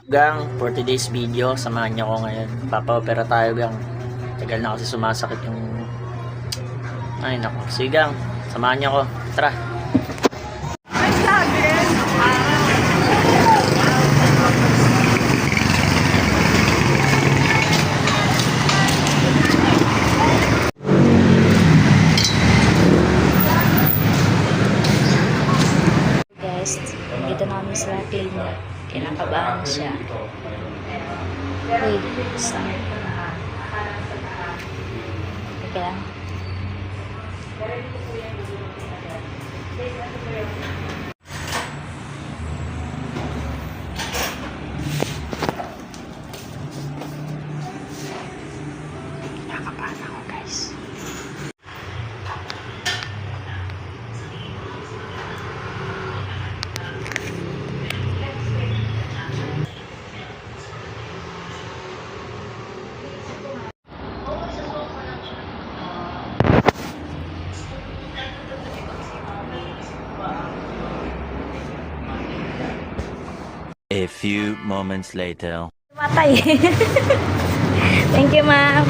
Gang, for today's video, samahan niyo ko ngayon. Papa-opera tayo, gang. Tagal na kasi sumasakit yung... Ay, naku. Sige, gang. Samahan niyo ko. Tara. Guys, dito na kami sa clinic. Kinakabahan siya. Uy, saan? Teka lang. Kinakabahan ako, guys. A few moments later. Matay. Thank you, ma'am.